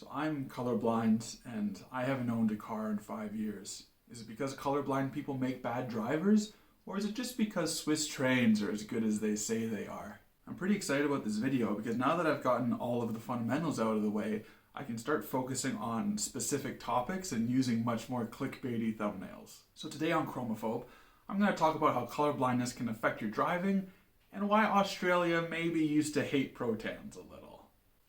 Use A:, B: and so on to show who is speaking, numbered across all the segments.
A: So I'm colorblind and I haven't owned a car in 5 years. Is it because colorblind people make bad drivers? Or is it just because Swiss trains are as good as they say they are? I'm pretty excited about this video because now that I've gotten all of the fundamentals out of the way, I can start focusing on specific topics and using much more clickbaity thumbnails. So today on Chromophobe, I'm going to talk about how colorblindness can affect your driving and why Australia maybe used to hate Protans a little.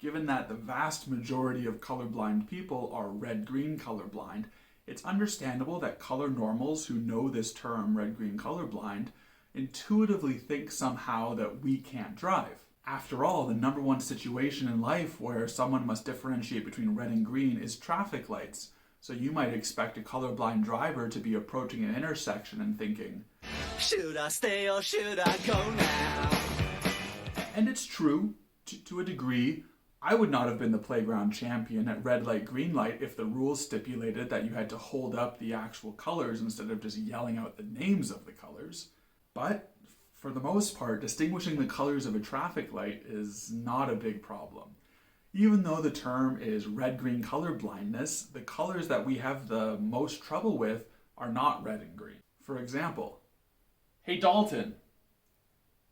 A: Given that the vast majority of colorblind people are red-green colorblind, it's understandable that color normals who know this term red-green colorblind intuitively think somehow that we can't drive. After all, the number one situation in life where someone must differentiate between red and green is traffic lights. So you might expect a colorblind driver to be approaching an intersection and thinking, should I stay or should I go now? And it's true, to a degree. I would not have been the playground champion at red light, green light if the rules stipulated that you had to hold up the actual colors instead of just yelling out the names of the colors. But for the most part, distinguishing the colors of a traffic light is not a big problem. Even though the term is red-green colorblindness, the colors that we have the most trouble with are not red and green. For example, hey Dalton,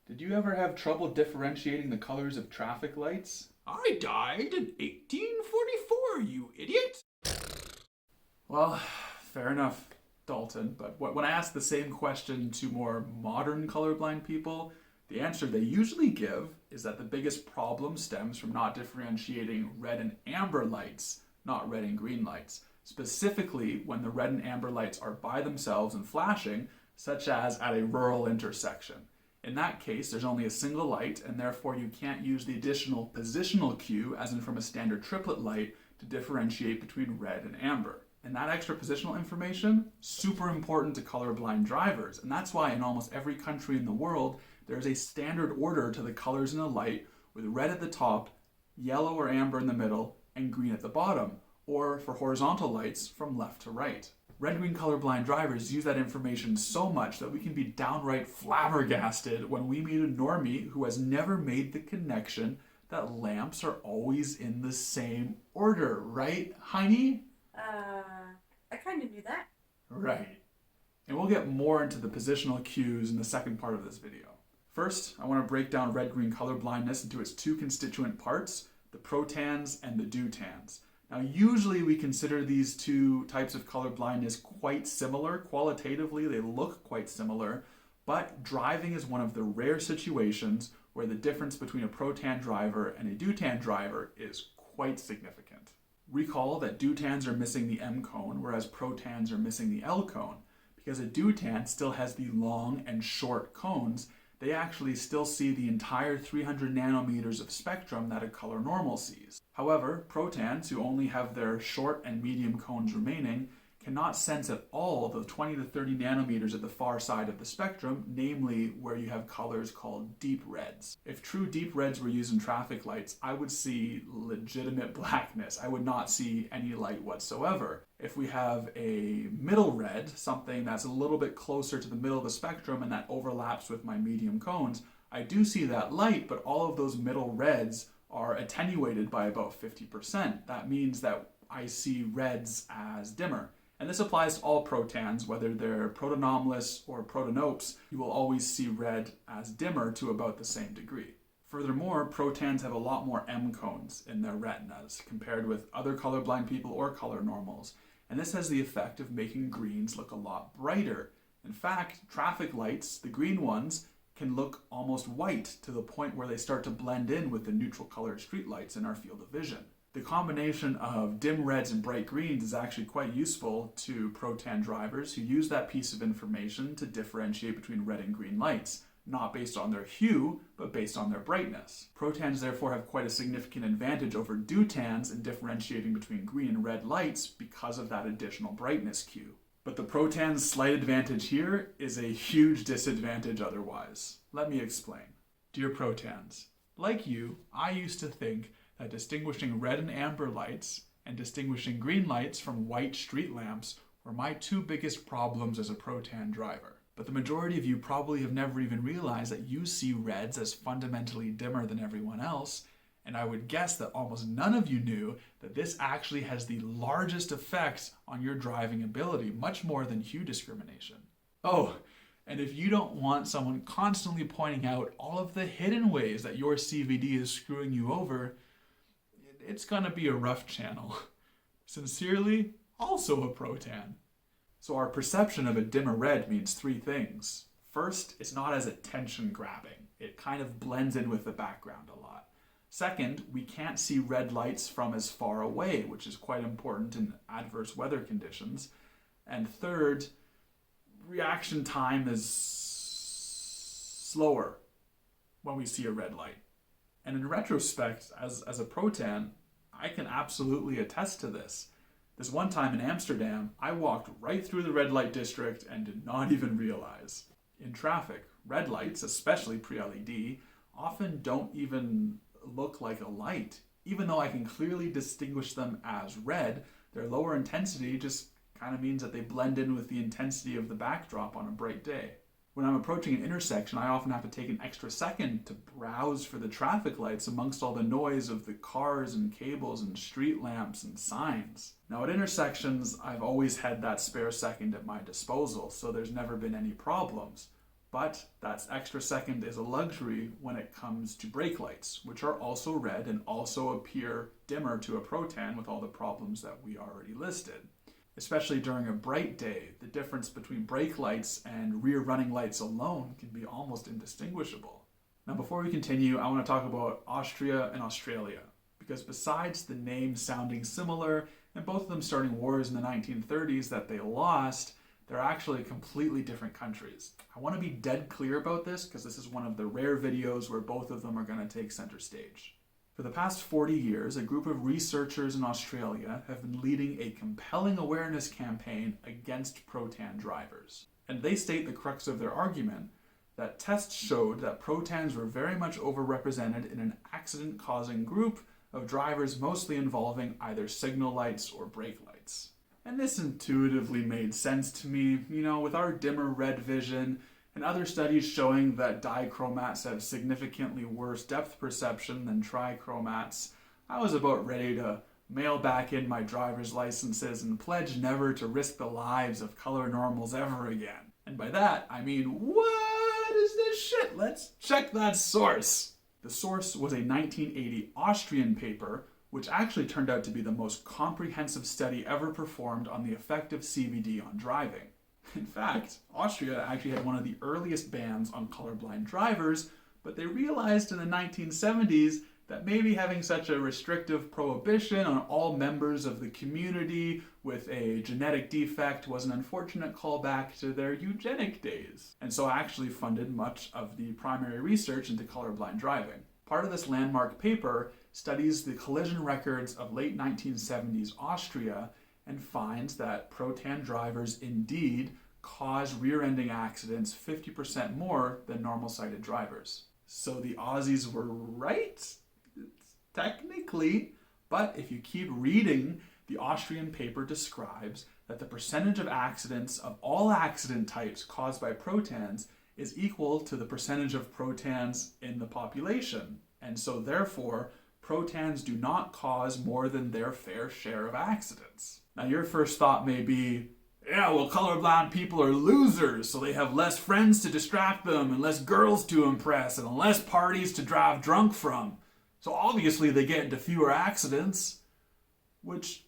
A: did you ever have trouble differentiating the colors of traffic lights?
B: I died in 1844, you idiot!
A: Well, fair enough, Dalton, but when I ask the same question to more modern colorblind people, the answer they usually give is that the biggest problem stems from not differentiating red and amber lights, not red and green lights, specifically when the red and amber lights are by themselves and flashing, such as at a rural intersection. In that case, there's only a single light, and therefore you can't use the additional positional cue, as in from a standard triplet light, to differentiate between red and amber. And that extra positional information, super important to colorblind drivers, and that's why in almost every country in the world, there's a standard order to the colors in a light, with red at the top, yellow or amber in the middle, and green at the bottom, or for horizontal lights, from left to right. Red-green colorblind drivers use that information so much that we can be downright flabbergasted when we meet a normie who has never made the connection that lamps are always in the same order, right, Heini?
C: I kind of knew that.
A: Right. And we'll get more into the positional cues in the second part of this video. First, I want to break down red-green colorblindness into its two constituent parts, the protans and the deutans. Now, usually we consider these two types of colorblindness quite similar. Qualitatively, they look quite similar, but driving is one of the rare situations where the difference between a protan driver and a deutan driver is quite significant. Recall that deutans are missing the M cone, whereas protans are missing the L cone. Because a deutan still has the long and short cones, they actually still see the entire 300 nanometers of spectrum that a color normal sees. However, protans, who only have their short and medium cones remaining, cannot sense at all the 20 to 30 nanometers at the far side of the spectrum, namely where you have colors called deep reds. If true deep reds were used in traffic lights, I would see legitimate blackness. I would not see any light whatsoever. If we have a middle red, something that's a little bit closer to the middle of the spectrum and that overlaps with my medium cones, I do see that light, but all of those middle reds are attenuated by about 50%. That means that I see reds as dimmer. And this applies to all protans, whether they're protanomalous or protanopes, you will always see red as dimmer to about the same degree. Furthermore, protans have a lot more M cones in their retinas compared with other colorblind people or color normals. And this has the effect of making greens look a lot brighter. In fact, traffic lights, the green ones, can look almost white to the point where they start to blend in with the neutral colored streetlights in our field of vision. The combination of dim reds and bright greens is actually quite useful to protan drivers who use that piece of information to differentiate between red and green lights, not based on their hue, but based on their brightness. Protans therefore have quite a significant advantage over deutans in differentiating between green and red lights because of that additional brightness cue. But the protan's slight advantage here is a huge disadvantage otherwise. Let me explain. Dear protans, like you, I used to think that distinguishing red and amber lights and distinguishing green lights from white street lamps were my two biggest problems as a protan driver. But the majority of you probably have never even realized that you see reds as fundamentally dimmer than everyone else, And I would guess that almost none of you knew that this actually has the largest effect on your driving ability, much more than hue discrimination. Oh, and if you don't want someone constantly pointing out all of the hidden ways that your CVD is screwing you over, it's gonna be a rough channel. Sincerely, also a Protan. So our perception of a dimmer red means three things. First, it's not as attention grabbing. It kind of blends in with the background a lot. Second, we can't see red lights from as far away, which is quite important in adverse weather conditions. And third, reaction time is slower when we see a red light. And in retrospect, as a Protan, I can absolutely attest to this. This one time in Amsterdam, I walked right through the red light district and did not even realize. In traffic, red lights, especially pre-LED, often don't even look like a light. Even though I can clearly distinguish them as red, their lower intensity just kind of means that they blend in with the intensity of the backdrop on a bright day. When I'm approaching an intersection, I often have to take an extra second to browse for the traffic lights amongst all the noise of the cars and cables and street lamps and signs. Now at intersections, I've always had that spare second at my disposal, so there's never been any problems. But that extra second is a luxury when it comes to brake lights, which are also red and also appear dimmer to a Protan with all the problems that we already listed. Especially during a bright day, the difference between brake lights and rear running lights alone can be almost indistinguishable. Now before we continue, I want to talk about Austria and Australia, because besides the names sounding similar and both of them starting wars in the 1930s that they lost, they're actually completely different countries. I want to be dead clear about this because this is one of the rare videos where both of them are going to take center stage. For the past 40 years, a group of researchers in Australia have been leading a compelling awareness campaign against Protan drivers. And they state the crux of their argument that tests showed that Protans were very much overrepresented in an accident-causing group of drivers mostly involving either signal lights or brake lights. And this intuitively made sense to me, with our dimmer red vision and other studies showing that dichromats have significantly worse depth perception than trichromats. I was about ready to mail back in my driver's licenses and pledge never to risk the lives of color normals ever again. And by that, I mean, what is this shit? Let's check that source. The source was a 1980 Austrian paper, which actually turned out to be the most comprehensive study ever performed on the effect of CVD on driving. In fact, Austria actually had one of the earliest bans on colorblind drivers, but they realized in the 1970s that maybe having such a restrictive prohibition on all members of the community with a genetic defect was an unfortunate callback to their eugenic days, and so actually funded much of the primary research into colorblind driving. Part of this landmark paper studies the collision records of late 1970s Austria and finds that Protan drivers indeed cause rear-ending accidents 50% more than normal-sighted drivers. So the Aussies were right? Technically, but if you keep reading, the Austrian paper describes that the percentage of accidents of all accident types caused by Protans is equal to the percentage of Protans in the population. And so therefore, Protans do not cause more than their fair share of accidents. Now your first thought may be, yeah, well, colorblind people are losers, so they have less friends to distract them and less girls to impress and less parties to drive drunk from. So obviously they get into fewer accidents, which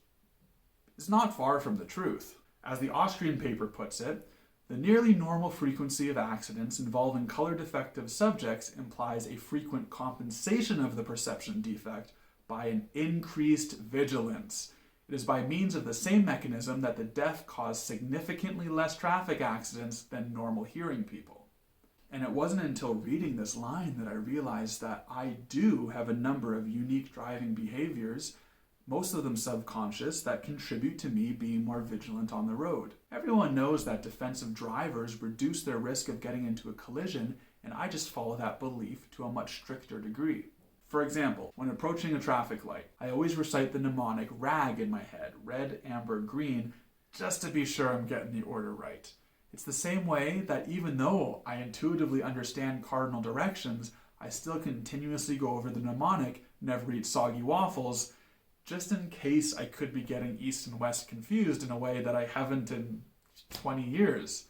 A: is not far from the truth. As the Austrian paper puts it, the nearly normal frequency of accidents involving color defective subjects implies a frequent compensation of the perception defect by an increased vigilance. It is by means of the same mechanism that the deaf cause significantly less traffic accidents than normal hearing people. And it wasn't until reading this line that I realized that I do have a number of unique driving behaviors, most of them subconscious, that contribute to me being more vigilant on the road. Everyone knows that defensive drivers reduce their risk of getting into a collision, and I just follow that belief to a much stricter degree. For example, when approaching a traffic light, I always recite the mnemonic RAG in my head, red, amber, green, just to be sure I'm getting the order right. It's the same way that even though I intuitively understand cardinal directions, I still continuously go over the mnemonic, never eat soggy waffles, just in case I could be getting East and West confused in a way that I haven't in 20 years.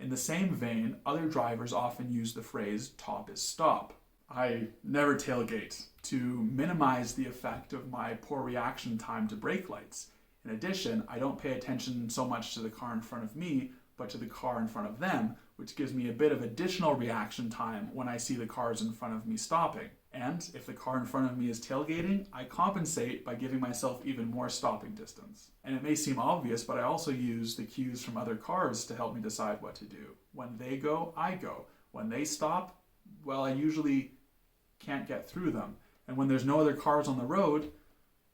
A: In the same vein, other drivers often use the phrase "top is stop." I never tailgate to minimize the effect of my poor reaction time to brake lights. In addition, I don't pay attention so much to the car in front of me, but to the car in front of them, which gives me a bit of additional reaction time when I see the cars in front of me stopping. And if the car in front of me is tailgating, I compensate by giving myself even more stopping distance. And it may seem obvious, but I also use the cues from other cars to help me decide what to do. When they go, I go. When they stop, well, I usually can't get through them. And when there's no other cars on the road,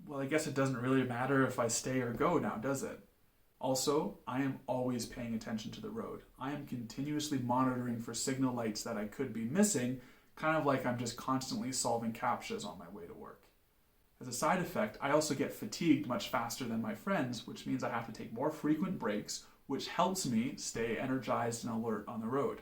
A: well, I guess it doesn't really matter if I stay or go now, does it? Also, I am always paying attention to the road. I am continuously monitoring for signal lights that I could be missing, kind of like I'm just constantly solving CAPTCHAs on my way to work. As a side effect, I also get fatigued much faster than my friends, which means I have to take more frequent breaks, which helps me stay energized and alert on the road.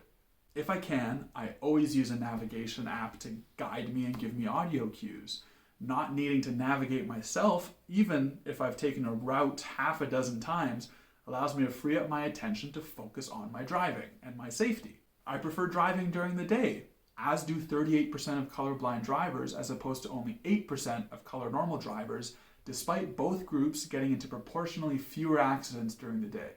A: If I can, I always use a navigation app to guide me and give me audio cues. Not needing to navigate myself, even if I've taken a route half a dozen times, allows me to free up my attention to focus on my driving and my safety. I prefer driving during the day, as do 38% of colorblind drivers, as opposed to only 8% of color normal drivers, despite both groups getting into proportionally fewer accidents during the day.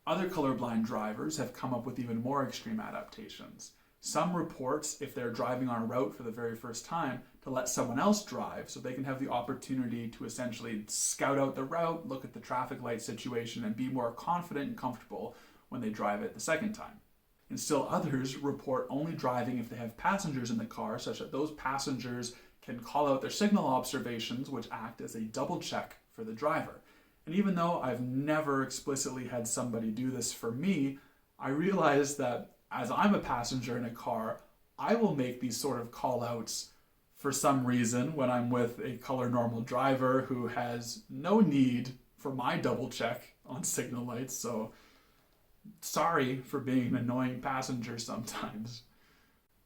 A: Other colorblind drivers have come up with even more extreme adaptations. Some report, if they're driving on a route for the very first time, to let someone else drive so they can have the opportunity to essentially scout out the route, look at the traffic light situation, and be more confident and comfortable when they drive it the second time. And still others report only driving if they have passengers in the car, such that those passengers can call out their signal observations, which act as a double check for the driver. And even though I've never explicitly had somebody do this for me, I realize that as I'm a passenger in a car, I will make these sort of call outs for some reason when I'm with a color normal driver who has no need for my double check on signal lights. So sorry for being an annoying passenger sometimes.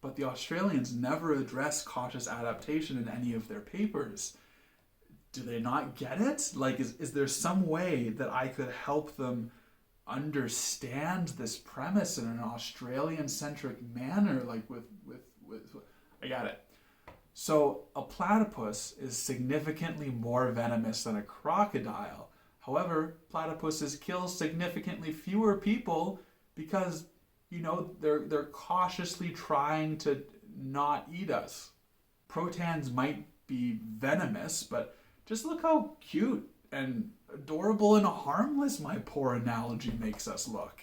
A: But the Australians never address cautious adaptation in any of their papers. Do they not get it? Like, is there some way that I could help them understand this premise in an Australian-centric manner? Like with I got it. So a platypus is significantly more venomous than a crocodile. However, platypuses kill significantly fewer people because, they're cautiously trying to not eat us. Protans might be venomous, but just look how cute and adorable and harmless my poor analogy makes us look.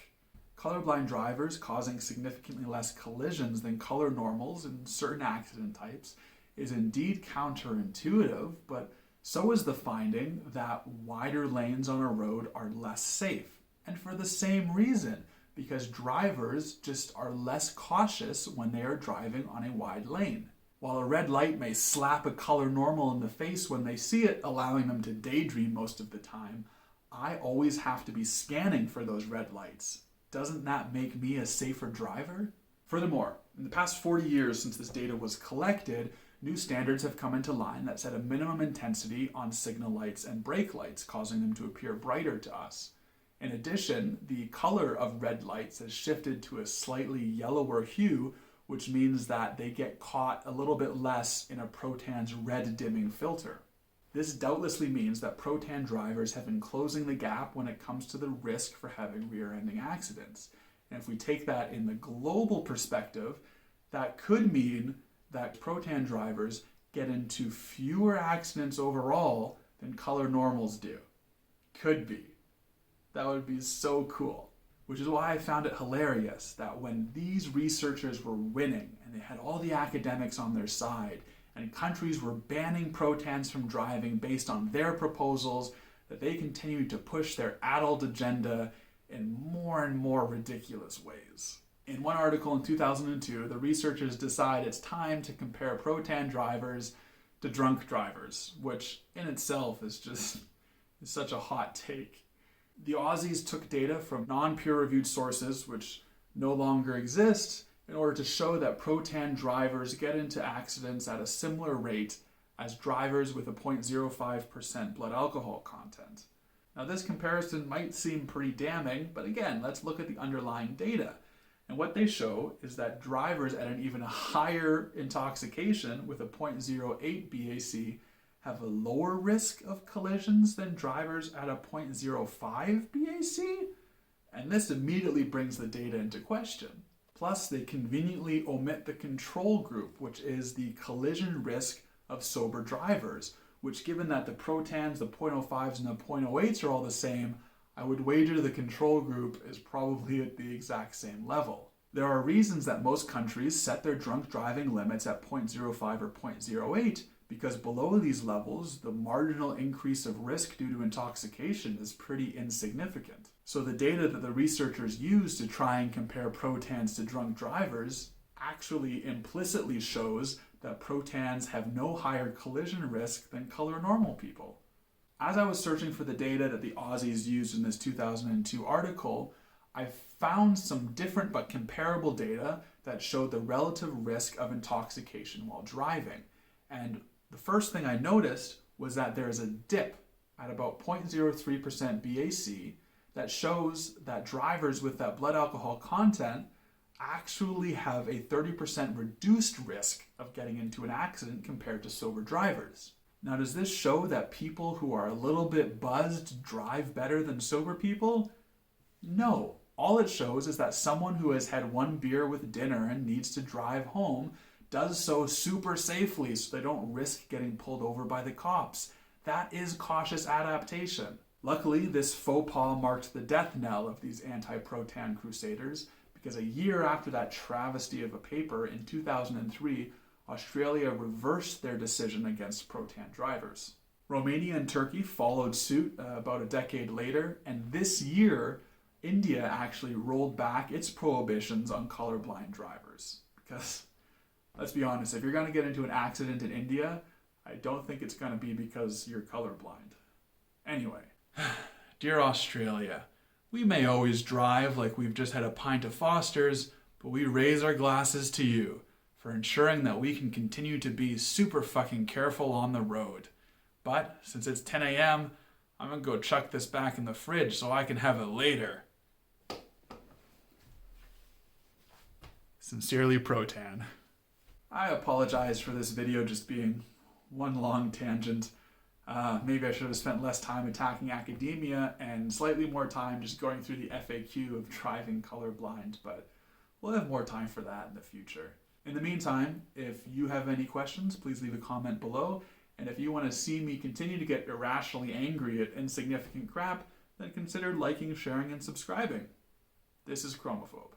A: Colorblind drivers causing significantly less collisions than color normals in certain accident types is indeed counterintuitive, but so is the finding that wider lanes on a road are less safe. And for the same reason, because drivers just are less cautious when they are driving on a wide lane. While a red light may slap a color normal in the face when they see it, allowing them to daydream most of the time, I always have to be scanning for those red lights. Doesn't that make me a safer driver? Furthermore, in the past 40 years since this data was collected, new standards have come into line that set a minimum intensity on signal lights and brake lights, causing them to appear brighter to us. In addition, the color of red lights has shifted to a slightly yellower hue, which means that they get caught a little bit less in a Protan's red dimming filter. This doubtlessly means that Protan drivers have been closing the gap when it comes to the risk for having rear-ending accidents. And if we take that in the global perspective, that could mean that Protan drivers get into fewer accidents overall than color normals do. Could be. That would be so cool. Which is why I found it hilarious that when these researchers were winning and they had all the academics on their side and countries were banning Protans from driving based on their proposals, that they continued to push their adult agenda in more and more ridiculous ways. In one article in 2002, the researchers decide it's time to compare Protan drivers to drunk drivers, which in itself is such a hot take. The Aussies took data from non-peer-reviewed sources, which no longer exist, in order to show that Protan drivers get into accidents at a similar rate as drivers with a 0.05% blood alcohol content. Now this comparison might seem pretty damning, but again, let's look at the underlying data. And what they show is that drivers at an even higher intoxication with a 0.08 BAC have a lower risk of collisions than drivers at a 0.05 BAC? And this immediately brings the data into question. Plus, they conveniently omit the control group, which is the collision risk of sober drivers, which, given that the Protans, the 0.05s, and the 0.08s are all the same, I would wager the control group is probably at the exact same level. There are reasons that most countries set their drunk driving limits at 0.05 or 0.08, because below these levels, the marginal increase of risk due to intoxication is pretty insignificant. So the data that the researchers used to try and compare Protans to drunk drivers actually implicitly shows that Protans have no higher collision risk than color normal people. As I was searching for the data that the Aussies used in this 2002 article, I found some different but comparable data that showed the relative risk of intoxication while driving. And the first thing I noticed was that there's a dip at about 0.03% BAC that shows that drivers with that blood alcohol content actually have a 30% reduced risk of getting into an accident compared to sober drivers. Now, does this show that people who are a little bit buzzed drive better than sober people? No. All it shows is that someone who has had one beer with dinner and needs to drive home does so super safely so they don't risk getting pulled over by the cops. That is cautious adaptation. Luckily, this faux pas marked the death knell of these anti-Protan crusaders, because a year after that travesty of a paper in 2003, Australia reversed their decision against Protan drivers. Romania and Turkey followed suit about a decade later, and this year, India actually rolled back its prohibitions on colorblind drivers. Because, let's be honest, if you're going to get into an accident in India, I don't think it's going to be because you're colorblind. Anyway, dear Australia, we may always drive like we've just had a pint of Foster's, but we raise our glasses to you for ensuring that we can continue to be super fucking careful on the road. But since it's 10 a.m., I'm going to go chuck this back in the fridge so I can have it later. Sincerely, Protan. I apologize for this video just being one long tangent. Maybe I should have spent less time attacking academia and slightly more time just going through the FAQ of driving colorblind, but we'll have more time for that in the future. In the meantime, if you have any questions, please leave a comment below, and if you want to see me continue to get irrationally angry at insignificant crap, then consider liking, sharing, and subscribing. This is Chromophobe.